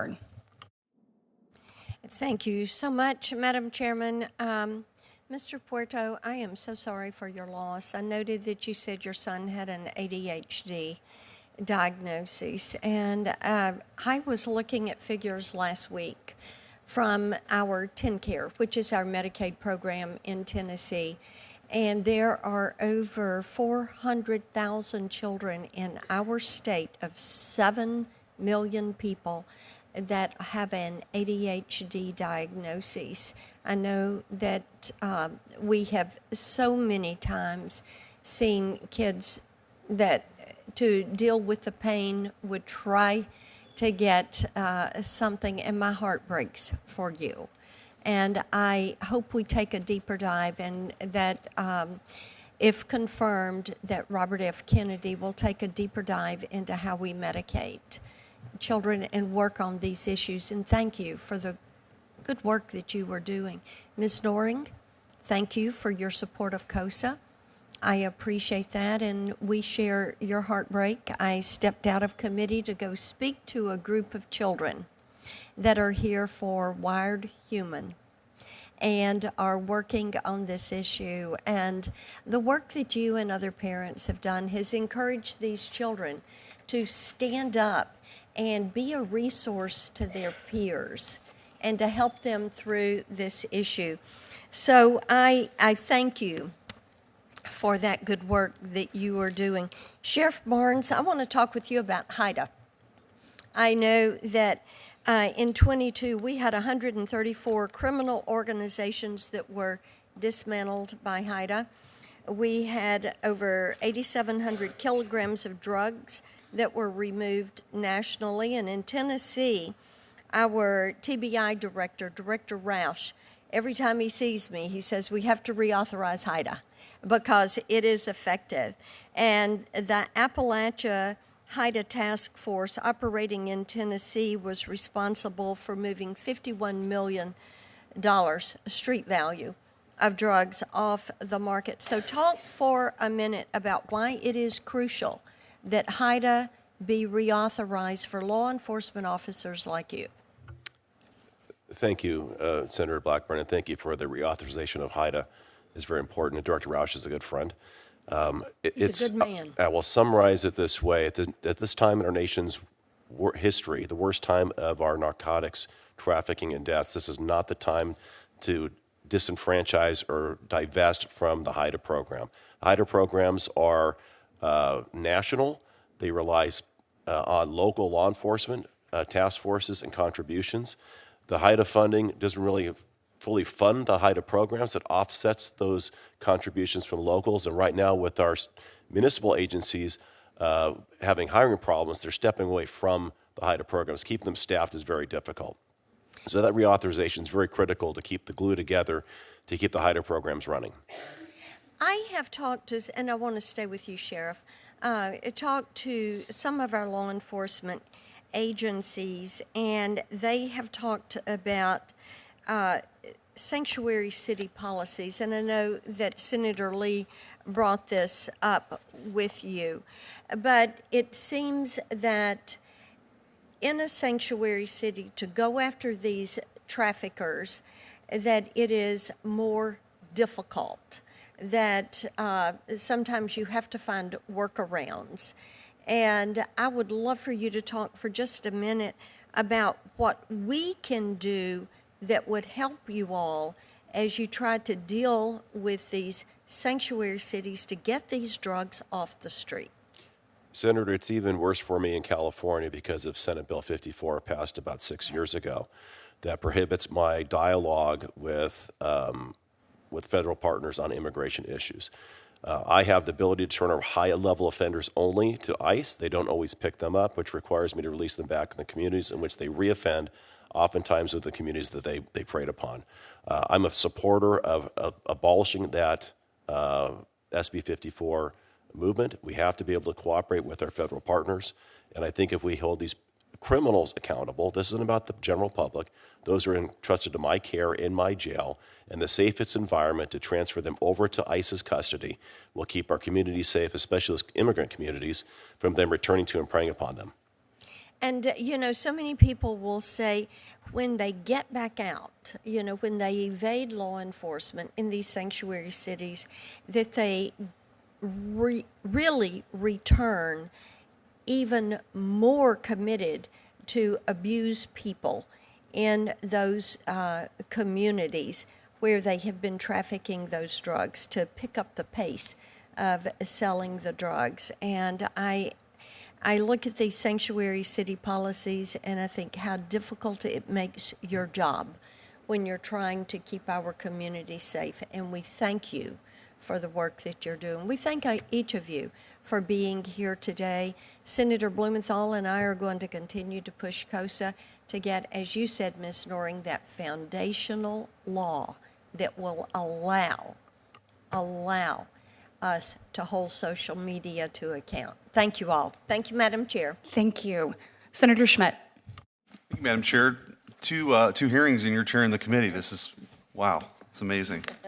Blackburn. Thank you so much, Madam Chairman. Mr. Puerto, I am so sorry for your loss. I noted that you said your son had an ADHD diagnosis, and I was looking at figures last week from our TennCare, which is our Medicaid program in Tennessee, and there are over 400,000 children in our state of 7 million people that have an ADHD diagnosis. I know that we have so many times seen kids that to deal with the pain would try to get something, and my heart breaks for you. And I hope we take a deeper dive, and that if confirmed, that Robert F. Kennedy will take a deeper dive into how we medicate children and work on these issues. And thank you for the good work that you were doing. Ms. Noring, thank you for your support of COSA. I appreciate that, and we share your heartbreak. I stepped out of committee to go speak to a group of children that are here for Wired Human and are working on this issue. And the work that you and other parents have done has encouraged these children to stand up and be a resource to their peers and to help them through this issue. So I thank you for that good work that you are doing. Sheriff Barnes, I want to talk with you about Haida. I know that in 22, we had 134 criminal organizations that were dismantled by Haida. We had over 8,700 kilograms of drugs that were removed nationally. And in Tennessee, our TBI director, Director Roush, every time he sees me, he says, we have to reauthorize Haida because it is effective. And the Appalachia Haida Task Force operating in Tennessee was responsible for moving $51 million street value of drugs off the market. So talk for a minute about why it is crucial that Haida be reauthorized for law enforcement officers like you. Thank you, Senator Blackburn, and thank you for the reauthorization of Haida. It's very important, and Director Roush is a good friend. He's a good man. I will summarize it this way. At this time in our nation's history, the worst time of our narcotics trafficking and deaths, this is not the time to disenfranchise or divest from the Haida program. The Haida programs are national. They rely on local law enforcement task forces and contributions. The Haida funding doesn't really fully fund the Haida programs. It offsets those contributions from locals. And right now, with our municipal agencies having hiring problems, they're stepping away from the Haida programs. Keeping them staffed is very difficult. So that reauthorization is very critical to keep the glue together, to keep the Haida programs running. I have talked to, and I want to stay with you, Sheriff, talked to some of our law enforcement agencies, and they have talked about sanctuary city policies. And I know that Senator Lee brought this up with you. But it seems that in a sanctuary city, to go after these traffickers, that it is more difficult, that sometimes you have to find workarounds. And I would love for you to talk for just a minute about what we can do that would help you all as you try to deal with these sanctuary cities to get these drugs off the street. Senator, it's even worse for me in California because of Senate Bill 54 passed about 6 years ago that prohibits my dialogue with federal partners on immigration issues. I have the ability to turn our high-level offenders only to ICE. They don't always pick them up, which requires me to release them back in the communities in which they reoffend, oftentimes with the communities that they preyed upon. I'm a supporter of abolishing that SB 54 movement. We have to be able to cooperate with our federal partners, and I think if we hold these criminals accountable, this isn't about the general public. Those are entrusted to my care in my jail, and the safest environment to transfer them over to ICE's custody will keep our communities safe, especially those immigrant communities, from them returning to and preying upon them. And, so many people will say when they get back out, when they evade law enforcement in these sanctuary cities, that they really return even more committed to abuse people in those communities where they have been trafficking those drugs, to pick up the pace of selling the drugs. And I look at these sanctuary city policies and I think how difficult it makes your job when you're trying to keep our community safe. And we thank you for the work that you're doing. We thank each of you for being here today. Senator Blumenthal and I are going to continue to push COSA to get, as you said, Ms. Noring, that foundational law that will allow us to hold social media to account. Thank you all. Thank you, Madam Chair. Thank you. Senator Schmidt. Thank you, Madam Chair. Two hearings and you're chairing the committee. This is, wow, it's amazing. Thank